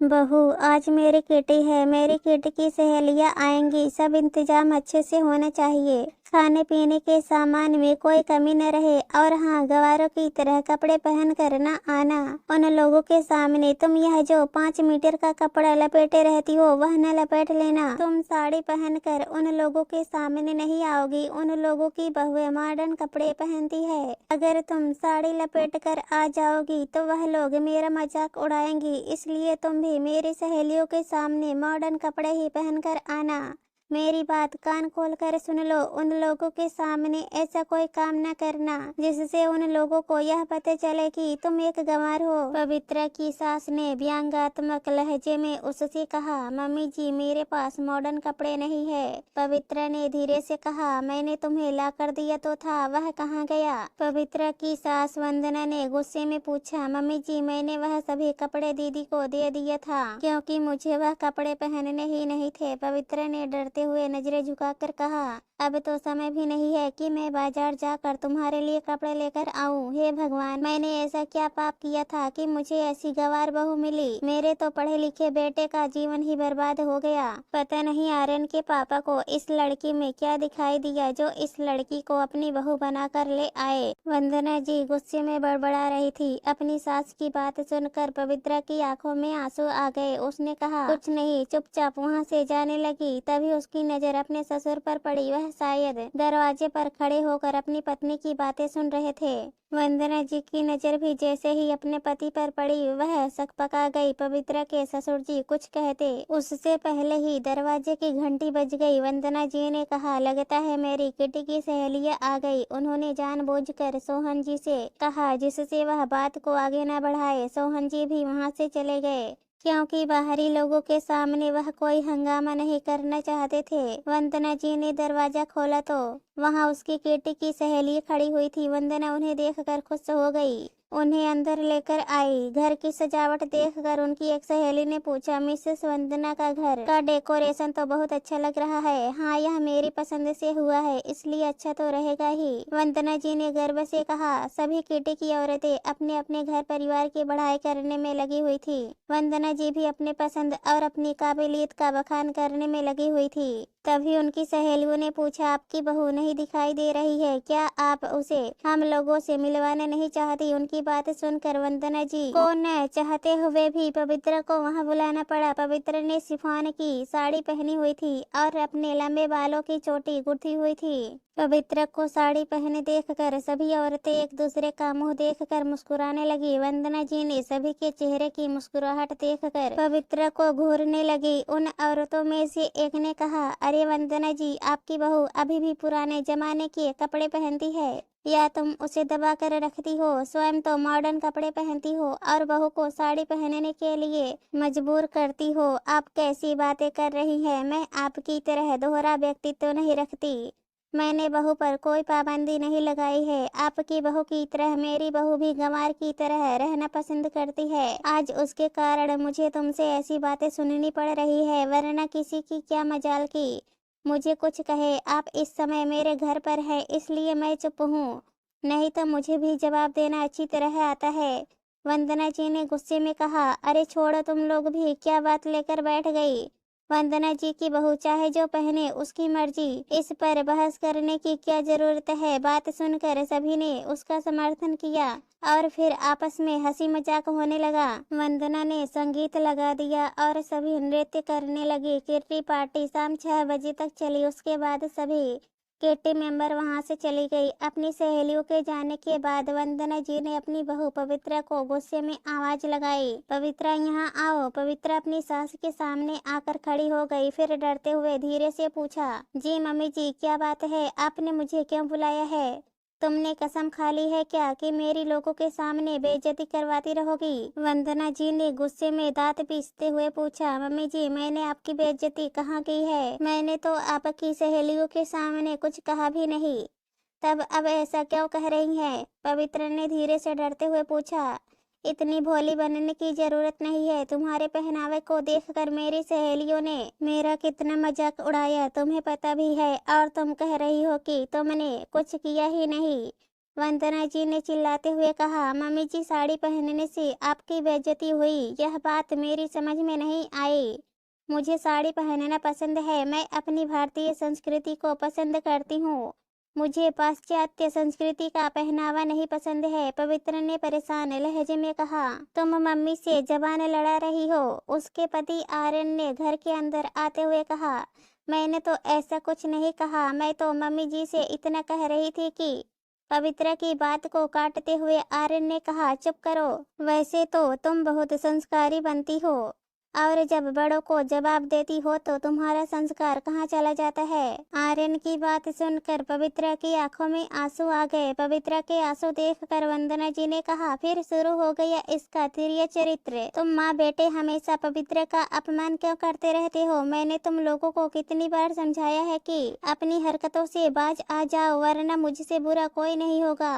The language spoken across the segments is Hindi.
बहू, आज मेरी किटी है। मेरी किटी की सहेलियां आएंगी। सब इंतजाम अच्छे से होना चाहिए। खाने पीने के सामान में कोई कमी न रहे। और हाँ, गवारों की तरह कपड़े पहन कर न आना। उन लोगों के सामने तुम यह जो 5 मीटर का कपड़ा लपेटे रहती हो वह न लपेट लेना। तुम साड़ी पहनकर उन लोगों के सामने नहीं आओगी। उन लोगों की बहुएं मॉडर्न कपड़े पहनती है। अगर तुम साड़ी लपेट कर आ जाओगी तो वह लोग मेरा मजाक उड़ाएंगी। इसलिए तुम भी मेरी सहेलियों के सामने मॉडर्न कपड़े ही पहनकर आना। मेरी बात कान खोल कर सुन लो। उन लोगों के सामने ऐसा कोई काम न करना जिससे उन लोगों को यह पता चले कि तुम एक गंवार हो। पवित्रा की सास ने व्यंग्यात्मक लहजे में उससे कहा, मम्मी जी, मेरे पास मॉडर्न कपड़े नहीं है। पवित्रा ने धीरे से कहा, मैंने तुम्हें ला कर दिया तो था, वह कहाँ गया? पवित्रा की सास वंदना ने गुस्से में पूछा, मम्मी जी, मैंने वह सभी कपड़े दीदी को दे दिया था क्योंकि मुझे वह कपड़े पहनने ही नहीं थे। पवित्रा ने डरते हुए नजरें झुकाकर कहा, अब तो समय भी नहीं है कि मैं बाजार जाकर तुम्हारे लिए कपड़े लेकर आऊं। हे भगवान, मैंने ऐसा क्या पाप किया था कि मुझे ऐसी गंवार बहू मिली? मेरे तो पढ़े लिखे बेटे का जीवन ही बर्बाद हो गया। पता नहीं आर्यन के पापा को इस लड़की में क्या दिखाई दिया जो इस लड़की को अपनी बहू बनाकर ले आए। वंदना जी गुस्से में बड़बड़ा रही थी। अपनी सास की बात सुनकर पवित्रा की आंखों में आंसू आ गए। उसने कहा, कुछ नहीं, चुपचाप वहाँ से जाने लगी। तभी उसकी नजर अपने ससुर पर पड़ी। वह शायद दरवाजे पर खड़े होकर अपनी पत्नी की बातें सुन रहे थे। वंदना जी की नजर भी जैसे ही अपने पति पर पड़ी वह सकपका गई। पवित्रा के ससुर जी कुछ कहते उससे पहले ही दरवाजे की घंटी बज गई। वंदना जी ने कहा, लगता है मेरी किटी की सहेलियां आ गई। उन्होंने जानबूझकर सोहन जी से कहा जिससे वह बात को आगे न बढ़ाए। सोहन जी भी वहां से चले गए क्योंकि बाहरी लोगों के सामने वह कोई हंगामा नहीं करना चाहते थे। वंदना जी ने दरवाजा खोला तो वहां उसकी किटी की सहेली खड़ी हुई थी। वंदना उन्हें देखकर खुश हो गई, उन्हें अंदर लेकर आई। घर की सजावट देखकर उनकी एक सहेली ने पूछा, मिसेस वंदना का घर का डेकोरेशन तो बहुत अच्छा लग रहा है। हाँ, यह मेरी पसंद से हुआ है, इसलिए अच्छा तो रहेगा ही। वंदना जी ने गर्व से कहा। सभी किटी की औरतें अपने अपने घर परिवार की बढ़ाई करने में लगी हुई थी। वंदना जी भी अपने पसंद और अपनी काबिलियत का बखान करने में लगी हुई थी। तभी उनकी सहेलियों ने पूछा, आपकी बहू नहीं दिखाई दे रही है क्या? आप उसे हम लोगों से मिलवाना नहीं चाहती? उनकी बात सुनकर वंदना जी को न चाहते हुए भी पवित्रा को वहां बुलाना पड़ा। पवित्रा ने शिफॉन की साड़ी पहनी हुई थी और अपने लंबे बालों की चोटी गुथी हुई थी। पवित्रा को साड़ी पहने देखकर सभी औरतें एक दूसरे का मुंह देखकर मुस्कुराने लगी। वंदना जी ने सभी के चेहरे की मुस्कुराहट देखकर पवित्रा को घूरने लगी। उन औरतों में से एक ने कहा, अरे वंदना जी, आपकी बहू अभी भी पुराने जमाने के कपड़े पहनती है या तुम उसे दबा कर रखती हो? स्वयं तो मॉडर्न कपड़े पहनती हो और बहू को साड़ी पहनने के लिए मजबूर करती हो। आप कैसी बातें कर रही हैं? मैं आपकी तरह दोहरा व्यक्तित्व नहीं रखती। मैंने बहू पर कोई पाबंदी नहीं लगाई है। आपकी बहू की तरह मेरी बहू भी गंवार की तरह रहना पसंद करती है। आज उसके कारण मुझे तुमसे ऐसी बातें सुननी पड़ रही है, वरना किसी की क्या मजाल की मुझे कुछ कहे। आप इस समय मेरे घर पर हैं, इसलिए मैं चुप हूँ, नहीं तो मुझे भी जवाब देना अच्छी तरह आता है। वंदना जी ने गुस्से में कहा, अरे छोड़ो, तुम लोग भी क्या बात लेकर बैठ गई? वंदना जी की बहू चाहे जो पहने, उसकी मर्जी, इस पर बहस करने की क्या जरूरत है? बात सुनकर सभी ने उसका समर्थन किया और फिर आपस में हंसी मजाक होने लगा। वंदना ने संगीत लगा दिया और सभी नृत्य करने लगी। किट्टी पार्टी शाम 6 बजे तक चली। उसके बाद सभी किट्टी मेंबर वहां से चली गई। अपनी सहेलियों के जाने के बाद वंदना जी ने अपनी बहू पवित्रा को गुस्से में आवाज लगाई, पवित्रा यहाँ आओ। पवित्रा अपनी सास के सामने आकर खड़ी हो गई। फिर डरते हुए धीरे से पूछा, जी मम्मी जी, क्या बात है? आपने मुझे क्यों बुलाया है? तुमने कसम खा ली है क्या कि मेरी लोगों के सामने बेइज्जती करवाती रहोगी? वंदना जी ने गुस्से में दांत पीसते हुए पूछा, मम्मी जी, मैंने आपकी बेइज्जती कहाँ की है? मैंने तो आपकी सहेलियों के सामने कुछ कहा भी नहीं। तब अब ऐसा क्यों कह रही हैं? पवित्र ने धीरे से डरते हुए पूछा, इतनी भोली बनने की जरूरत नहीं है। तुम्हारे पहनावे को देखकर मेरी सहेलियों ने मेरा कितना मजाक उड़ाया तुम्हें पता भी है, और तुम कह रही हो कि तुमने कुछ किया ही नहीं। वंदना जी ने चिल्लाते हुए कहा, मम्मी जी साड़ी पहनने से आपकी बेइज्जती हुई, यह बात मेरी समझ में नहीं आई। मुझे साड़ी पहनना पसंद है, मैं अपनी भारतीय संस्कृति को पसंद करती हूँ। मुझे पाश्चात्य संस्कृति का पहनावा नहीं पसंद है, पवित्र ने परेशान लहजे में कहा। तुम मम्मी से जबान लड़ा रही हो, उसके पति आर्यन ने घर के अंदर आते हुए कहा। मैंने तो ऐसा कुछ नहीं कहा, मैं तो मम्मी जी से इतना कह रही थी कि। पवित्र की बात को काटते हुए आर्यन ने कहा, चुप करो, वैसे तो तुम बहुत संस्कारी बनती हो और जब बड़ों को जवाब देती हो तो तुम्हारा संस्कार कहाँ चला जाता है। आर्यन की बात सुनकर पवित्र की आंखों में आंसू आ गए। पवित्र के आंसू देखकर वंदना जी ने कहा, फिर शुरू हो गया इसका तिर्य चरित्र। तुम माँ बेटे हमेशा पवित्र का अपमान क्यों करते रहते हो? मैंने तुम लोगों को कितनी बार समझाया है कि अपनी हरकतों से बाज आ जाओ, वरना मुझसे बुरा कोई नहीं होगा।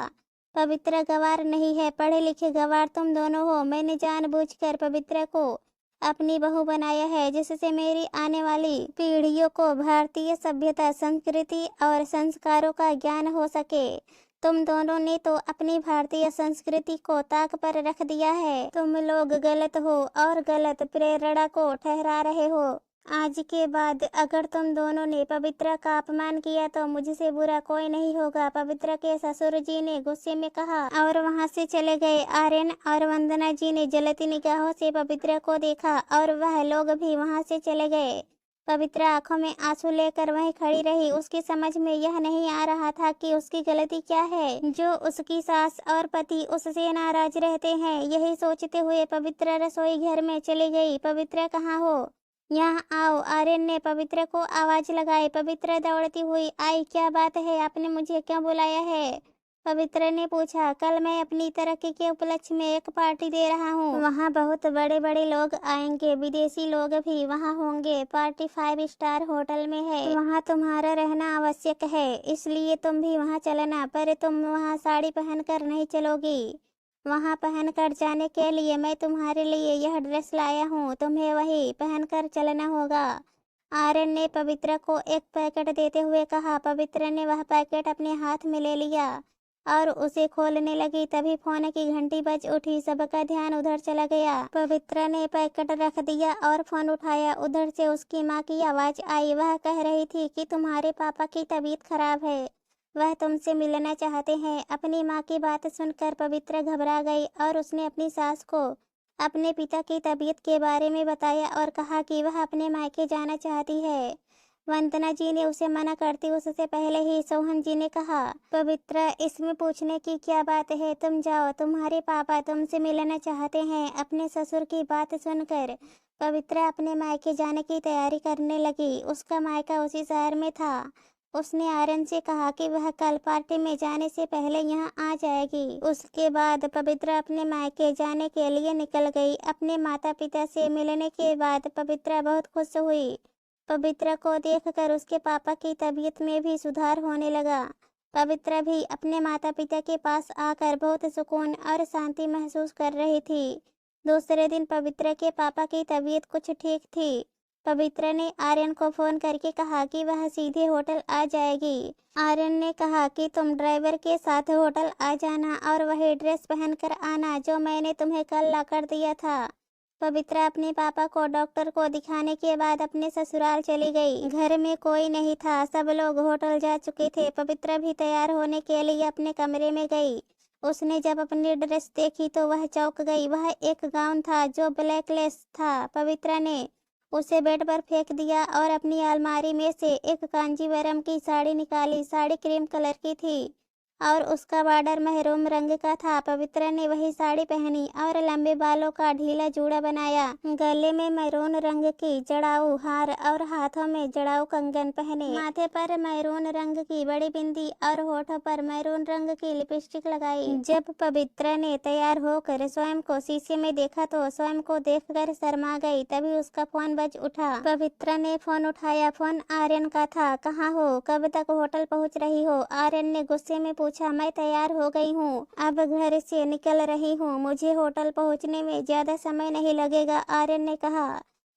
पवित्र गवार नहीं है, पढ़े लिखे गवार तुम दोनों हो। मैंने जानबूझकर पवित्र को अपनी बहू बनाया है, जिससे मेरी आने वाली पीढ़ियों को भारतीय सभ्यता, संस्कृति और संस्कारों का ज्ञान हो सके। तुम दोनों ने तो अपनी भारतीय संस्कृति को ताक पर रख दिया है। तुम लोग गलत हो और गलत प्रेरणा को ठहरा रहे हो। आज के बाद अगर तुम दोनों ने पवित्र का अपमान किया तो मुझसे बुरा कोई नहीं होगा, पवित्र के ससुर जी ने गुस्से में कहा और वहां से चले गए। आर्यन और वंदना जी ने जलती निगाहों से पवित्र को देखा और वह लोग भी वहां से चले गए। पवित्र आंखों में आंसू लेकर वहीं खड़ी रही। उसकी समझ में यह नहीं आ रहा था कि उसकी गलती क्या है जो उसकी सास और पति उससे नाराज रहते हैं। यही सोचते हुए पवित्र रसोई घर में चली गई। पवित्र कहाँ हो? यहाँ आओ, आर्यन ने पवित्र को आवाज लगाई। पवित्र दौड़ती हुई आई। क्या बात है, आपने मुझे क्यों बुलाया है? पवित्र ने पूछा। कल मैं अपनी तरक्की के उपलक्ष्य में एक पार्टी दे रहा हूँ, वहाँ बहुत बड़े बड़े लोग आएंगे, विदेशी लोग भी वहाँ होंगे। पार्टी 5 स्टार होटल में है, वहाँ तुम्हारा रहना आवश्यक है, इसलिए तुम भी वहाँ चलना। पर तुम वहाँ साड़ी पहनकर नहीं चलोगी, वहाँ पहनकर जाने के लिए मैं तुम्हारे लिए यह ड्रेस लाया हूँ, तुम्हें वही पहनकर चलना होगा। आर्यन ने पवित्र को एक पैकेट देते हुए कहा। पवित्र ने वह पैकेट अपने हाथ में ले लिया और उसे खोलने लगी। तभी फोन की घंटी बज उठी। सबका ध्यान उधर चला गया। पवित्र ने पैकेट रख दिया और फोन उठाया। उधर से उसकी माँ की आवाज आई। वह कह रही थी कि तुम्हारे पापा की तबीयत खराब है, वह तुमसे मिलना चाहते हैं। अपनी माँ की बात सुनकर पवित्र घबरा गई और उसने अपनी सास को अपने पिता की तबीयत के बारे में बताया और कहा कि वह अपने मायके जाना चाहती है। वंदना जी ने उसे मना करती उससे पहले ही सोहन जी ने कहा, पवित्र इसमें पूछने की क्या बात है, तुम जाओ, तुम्हारे पापा तुमसे मिलना चाहते हैं। अपने ससुर की बात सुनकर पवित्र अपने मायके जाने की तैयारी करने लगी। उसका मायका उसी शहर में था। उसने आर्यन से कहा कि वह कल पार्टी में जाने से पहले यहाँ आ जाएगी। उसके बाद पवित्र अपने मायके जाने के लिए निकल गई। अपने माता पिता से मिलने के बाद पवित्र बहुत खुश हुई। पवित्र को देखकर उसके पापा की तबीयत में भी सुधार होने लगा। पवित्र भी अपने माता पिता के पास आकर बहुत सुकून और शांति महसूस कर रही थी। दूसरे दिन पवित्र के पापा की तबीयत कुछ ठीक थी। पवित्र ने आर्यन को फोन करके कहा कि वह सीधे होटल आ जाएगी। आर्यन ने कहा कि तुम ड्राइवर के साथ होटल आ जाना और वही ड्रेस पहनकर आना जो मैंने तुम्हें कल ला कर दिया था। पवित्र अपने पापा को डॉक्टर को दिखाने के बाद अपने ससुराल चली गई। घर में कोई नहीं था, सब लोग होटल जा चुके थे। पवित्र भी तैयार होने के लिए अपने कमरे में गई। उसने जब अपनी ड्रेस देखी तो वह चौंक गई। वह एक गाउन था जो ब्लैक लेस था। पवित्र ने उसे बेड पर फेंक दिया और अपनी अलमारी में से एक कांजीवरम की साड़ी निकाली। साड़ी क्रीम कलर की थी और उसका बॉर्डर महरून रंग का था। पवित्र ने वही साड़ी पहनी और लंबे बालों का ढीला जूड़ा बनाया। गले में मैरून रंग की जड़ाऊ हार और हाथों में जड़ाऊ कंगन पहने। माथे पर मैरून रंग की बड़ी बिंदी और होठों पर मैरून रंग की लिपस्टिक लगाई। जब पवित्र ने तैयार होकर स्वयं को शीशे में देखा तो स्वयं को देखकर शर्मा गई। तभी उसका फोन बज उठा। पवित्र ने फोन उठाया। फोन आर्यन का था। कहाँ हो, कब तक होटल पहुँच रही हो? आर्यन ने गुस्से में पूछा। मैं तैयार हो गई हूँ, अब घर से निकल रही हूँ, मुझे होटल पहुँचने में ज्यादा समय नहीं लगेगा, आर्यन ने कहा।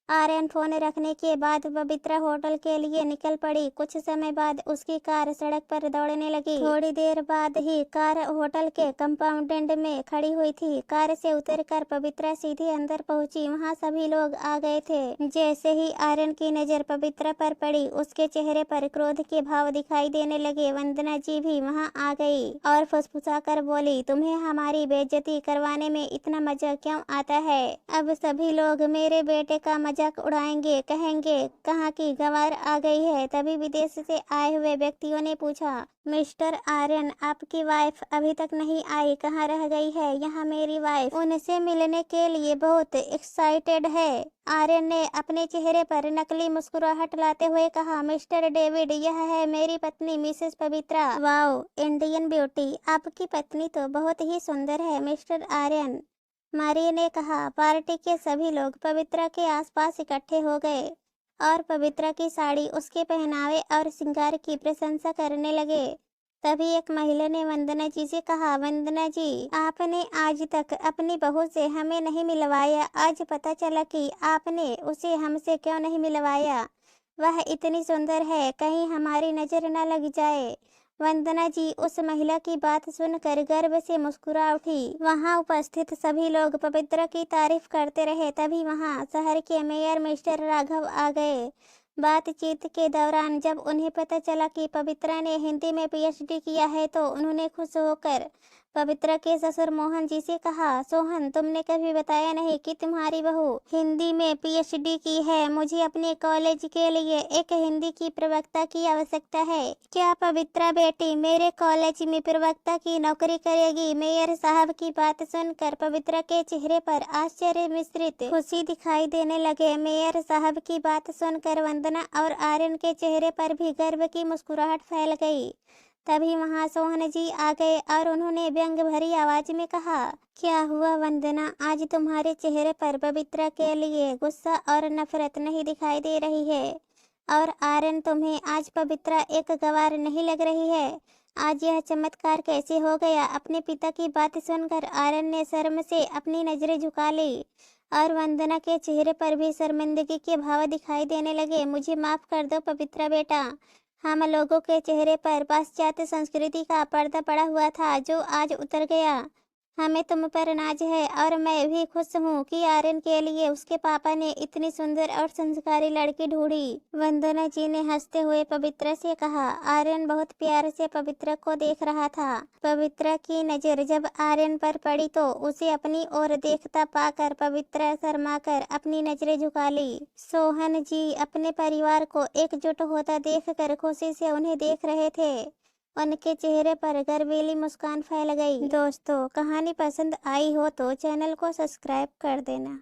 आर्यन फोन रखने के बाद पवित्रा होटल के लिए निकल पड़ी। कुछ समय बाद उसकी कार सड़क पर दौड़ने लगी। थोड़ी देर बाद ही कार होटल के कंपाउंड में खड़ी हुई थी। कार से उतरकर पवित्रा सीधे अंदर पहुंची। वहां सभी लोग आ गए थे। जैसे ही आर्यन की नजर पवित्रा पर पड़ी, उसके चेहरे पर क्रोध के भाव दिखाई देने लगे। वंदना जी भी वहां आ गई और फुसफुसाकर बोली, तुम्हें हमारी बेइज्जती करवाने में इतना मजा क्यों आता है? अब सभी लोग मेरे बेटे का मजाक उड़ाएंगे, कहेंगे कहाँ की गंवार आ गई है। तभी विदेश से आए हुए व्यक्तियों ने पूछा, मिस्टर आर्यन, आपकी वाइफ अभी तक नहीं आई, कहाँ रह गई है? यहाँ मेरी वाइफ उनसे मिलने के लिए बहुत एक्साइटेड है। आर्यन ने अपने चेहरे पर नकली मुस्कुराहट लाते हुए कहा, मिस्टर डेविड, यह है मेरी पत्नी मिसेस पवित्रा। वाओ, इंडियन ब्यूटी, आपकी पत्नी तो बहुत ही सुंदर है मिस्टर आर्यन, मारी ने कहा। पार्टी के सभी लोग पवित्रा के आसपास इकट्ठे हो गए और पवित्रा की साड़ी, उसके पहनावे और श्रृंगार की प्रशंसा करने लगे। तभी एक महिला ने वंदना जी से कहा, वंदना जी, आपने आज तक अपनी बहू से हमें नहीं मिलवाया। आज पता चला कि आपने उसे हमसे क्यों नहीं मिलवाया। वह इतनी सुंदर है, कहीं हमारी नजर न लग जाए। वंदना जी उस महिला की बात सुनकर गर्व से मुस्कुरा उठी। वहां उपस्थित सभी लोग पवित्रा की तारीफ करते रहे। तभी वहां शहर के मेयर मिस्टर राघव आ गए। बातचीत के दौरान जब उन्हें पता चला कि पवित्रा ने हिंदी में पीएचडी किया है, तो उन्होंने खुश होकर पवित्रा के ससुर मोहन जी से कहा, सोहन, तुमने कभी बताया नहीं कि तुम्हारी बहू हिंदी में पीएचडी की है। मुझे अपने कॉलेज के लिए एक हिंदी की प्रवक्ता की आवश्यकता है। क्या पवित्रा बेटी मेरे कॉलेज में प्रवक्ता की नौकरी करेगी? मेयर साहब की बात सुनकर पवित्रा के चेहरे पर आश्चर्य मिश्रित खुशी दिखाई देने लगे। मेयर साहब की बात सुनकर वंदना और आर्यन के चेहरे पर भी गर्व की मुस्कुराहट फैल गई। तभी वहां सोहन जी आ गए और उन्होंने व्यंग भरी आवाज में कहा, क्या हुआ वंदना, आज तुम्हारे चेहरे पर पवित्रा के लिए गुस्सा और नफरत नहीं दिखाई दे रही है? और आर्यन, तुम्हें आज पवित्रा एक गंवार नहीं लग रही है? आज यह चमत्कार कैसे हो गया? अपने पिता की बात सुनकर आर्यन ने शर्म से अपनी नजरें झुका ली और वंदना के चेहरे पर भी शर्मिंदगी के भाव दिखाई देने लगे। मुझे माफ कर दो पवित्रा बेटा, हम लोगों के चेहरे पर पाश्चात्य संस्कृति का पर्दा पड़ा हुआ था जो आज उतर गया। हमें तुम पर नाज है और मैं भी खुश हूँ कि आर्यन के लिए उसके पापा ने इतनी सुंदर और संस्कारी लड़की ढूंढी। वंदना जी ने हंसते हुए पवित्रा से कहा। आर्यन बहुत प्यार से पवित्रा को देख रहा था। पवित्रा की नजर जब आर्यन पर पड़ी तो उसे अपनी ओर देखता पाकर पवित्रा शर्माकर अपनी नजरें झुका ली। सोहन जी अपने परिवार को एकजुट होता देखकर खुशी से उन्हें देख रहे थे। उनके चेहरे पर गर्वीली मुस्कान फैल गई। दोस्तों, कहानी पसंद आई हो तो चैनल को सब्सक्राइब कर देना।